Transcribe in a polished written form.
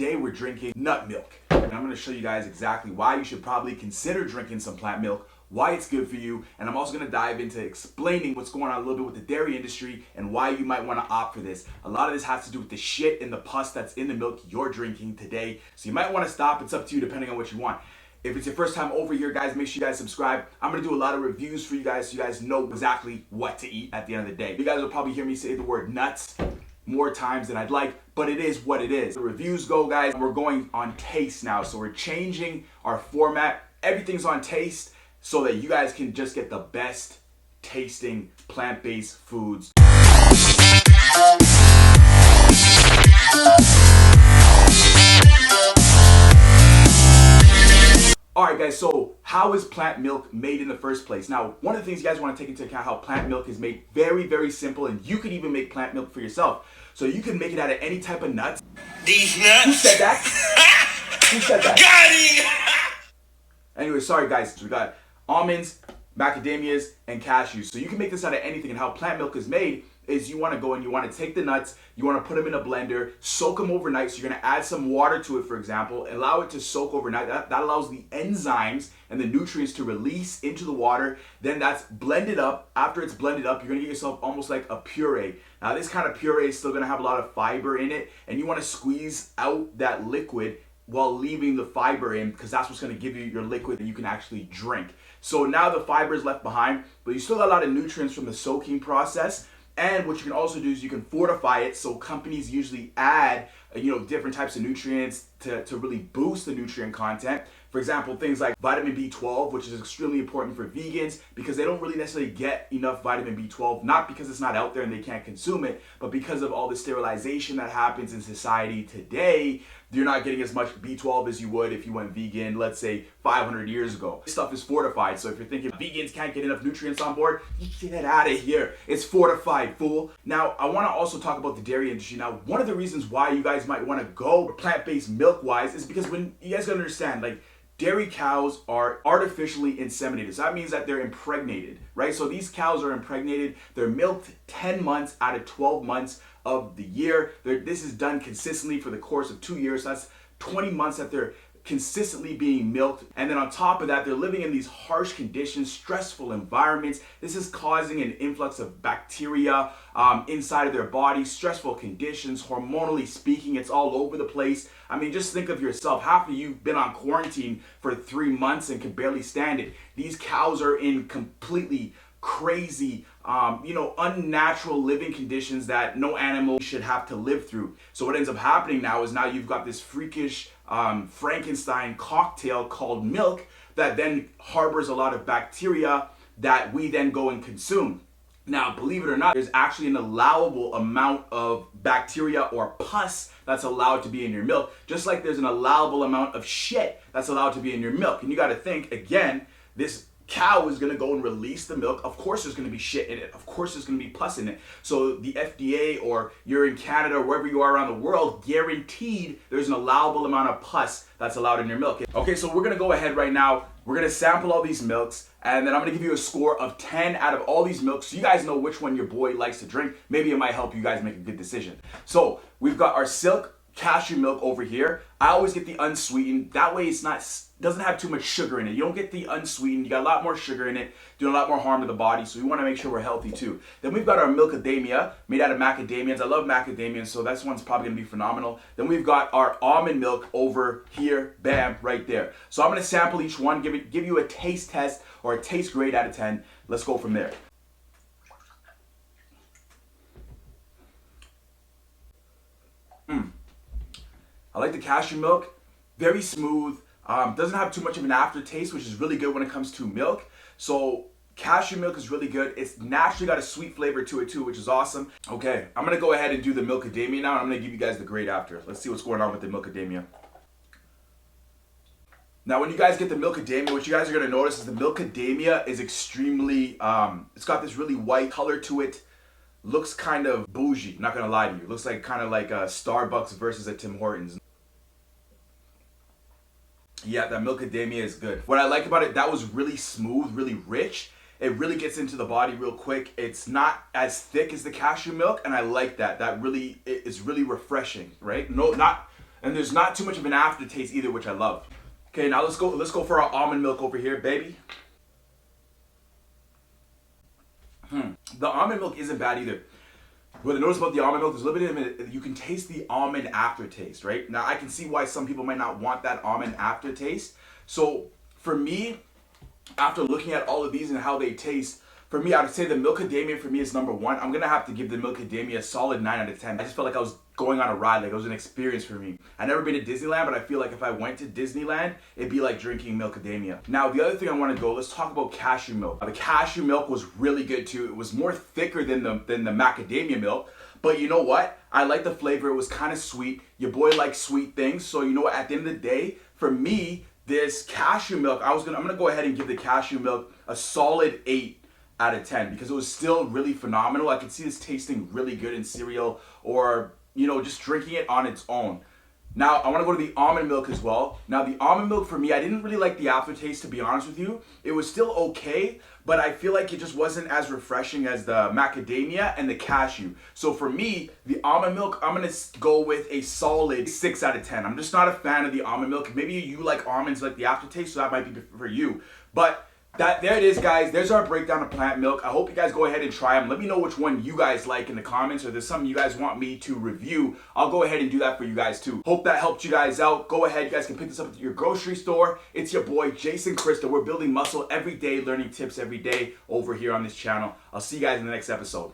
today we're drinking nut milk. And I'm gonna show you guys exactly why you should probably consider drinking some plant milk, why it's good for you, and I'm also gonna dive into explaining what's going on a little bit with the dairy industry and why you might wanna opt for this. A lot of this has to do with the shit and the pus that's in the milk you're drinking today. So you might wanna stop, it's up to you depending on what you want. If it's your first time over here, guys, make sure you guys subscribe. I'm gonna do a lot of reviews for you guys so you guys know exactly what to eat at the end of the day. You guys will probably hear me say the word nuts more times than I'd like, but it is what it is. The reviews go, guys, we're going on taste now. So we're changing our format. Everything's on taste so that you guys can just get the best tasting plant-based foods. Alright guys, so how is plant milk made in the first place? Now, one of the things you guys want to take into account how plant milk is made very, very simple, and you could even make plant milk for yourself. So you can make it out of any type of nuts. These nuts? Who said that? Who said that? Got him! Anyway, sorry guys, we got almonds, macadamias, and cashews. So you can make this out of anything, and how plant milk is made is you want to go and you want to take the nuts, you want to put them in a blender, soak them overnight. So you're going to add some water to it, for example, allow it to soak overnight. That allows the enzymes and the nutrients to release into the water. Then that's blended up. After it's blended up, you're going to get yourself almost like a puree. Now this kind of puree is still going to have a lot of fiber in it, and you want to squeeze out that liquid while leaving the fiber in, because that's what's going to give you your liquid that you can actually drink. So now the fiber is left behind, but you still got a lot of nutrients from the soaking process. And what you can also do is you can fortify it. So companies usually add, different types of nutrients to really boost the nutrient content. For example, things like vitamin B12, which is extremely important for vegans because they don't really necessarily get enough vitamin B12, not because it's not out there and they can't consume it, but because of all the sterilization that happens in society today. You're not getting as much B12 as you would if you went vegan, let's say 500 years ago. This stuff is fortified, so if you're thinking vegans can't get enough nutrients on board, get out of here. It's fortified, fool. Now, I want to also talk about the dairy industry. Now, one of the reasons why you guys might want to go plant-based milk-wise is because when you guys gotta understand, like, dairy cows are artificially inseminated. So that means that they're impregnated, right? So these cows are impregnated. They're milked 10 months out of 12 months of the year. This is done consistently for the course of 2 years. That's 20 months that they're consistently being milked. And then on top of that, they're living in these harsh conditions, stressful environments. This is causing an influx of bacteria inside of their body, stressful conditions, hormonally speaking, it's all over the place. I mean, just think of yourself. Half of you've been on quarantine for 3 months and can barely stand it. These cows are in completely crazy, unnatural living conditions that no animal should have to live through. So what ends up happening now is you've got this freakish Frankenstein cocktail called milk that then harbors a lot of bacteria that we then go and consume. Now, believe it or not, there's actually an allowable amount of bacteria or pus that's allowed to be in your milk, just like there's an allowable amount of shit that's allowed to be in your milk. And you got to think, again, this cow is going to go and release the milk. Of course there's going to be shit in it. Of course there's going to be pus in it. So the FDA, or you're in Canada or wherever you are around the world, guaranteed there's an allowable amount of pus that's allowed in your milk. Okay, so we're going to go ahead right now. We're going to sample all these milks, and then I'm going to give you a score of 10 out of all these milks so you guys know which one your boy likes to drink. Maybe it might help you guys make a good decision. So we've got our silk cashew milk over here. I always get the unsweetened. That way it's doesn't have too much sugar in it. You don't get the unsweetened. You got a lot more sugar in it, doing a lot more harm to the body. So we want to make sure we're healthy too. Then we've got our Macadamia, made out of macadamias. I love macadamias, so this one's probably going to be phenomenal. Then we've got our almond milk over here, bam, right there. So I'm going to sample each one, give you a taste test or a taste grade out of 10. Let's go from there. I like the cashew milk, very smooth. Doesn't have too much of an aftertaste, which is really good when it comes to milk. So cashew milk is really good. It's naturally got a sweet flavor to it too, which is awesome. Okay, I'm gonna go ahead and do the Macadamia now, and I'm gonna give you guys the grade after. Let's see what's going on with the Macadamia. Now, when you guys get the Macadamia, what you guys are gonna notice is the Macadamia is extremely, it's got this really white color to it. Looks kind of bougie, not gonna lie to you. Looks like kind of like a Starbucks versus a Tim Hortons. Yeah, that Macadamia is good. What I like about it, that was really smooth, really rich. It really gets into the body real quick. It's not as thick as the cashew milk, and I like that. That really is really refreshing, right? No, not And there's not too much of an aftertaste either, which I love. Okay, now let's go for our almond milk over here, baby. The almond milk isn't bad either. What I notice about the almond milk, there's a little bit of it, you can taste the almond aftertaste, right? Now I can see why some people might not want that almond aftertaste. So for me, after looking at all of these and how they taste, for me, I would say the Macadamia for me is number one. I'm gonna have to give the Macadamia a solid 9 out of 10. I just felt like I was going on a ride, like it was an experience for me. I've never been to Disneyland, but I feel like if I went to Disneyland, it'd be like drinking Macadamia. Now, the other thing I wanna go, let's talk about cashew milk. The cashew milk was really good too. It was more thicker than the macadamia milk, but you know what? I like the flavor, it was kind of sweet. Your boy likes sweet things, so you know what, at the end of the day, for me, this cashew milk, I'm gonna go ahead and give the cashew milk a solid 8 out of 10 because it was still really phenomenal. I could see this tasting really good in cereal or, you know, just drinking it on its own. Now, I want to go to the almond milk as well. Now, the almond milk for me, I didn't really like the aftertaste, to be honest with you. It was still okay, but I feel like it just wasn't as refreshing as the macadamia and the cashew. So for me, the almond milk, I'm going to go with a solid 6 out of 10. I'm just not a fan of the almond milk. Maybe you like almonds, like the aftertaste, so that might be for you. But there it is, guys. There's our breakdown of plant milk. I hope you guys go ahead and try them. Let me know which one you guys like in the comments, or if there's something you guys want me to review. I'll go ahead and do that for you guys too. Hope that helped you guys out. Go ahead, you guys can pick this up at your grocery store. It's your boy Jason Krista. We're building muscle every day, learning tips every day over here on this channel. I'll see you guys in the next episode.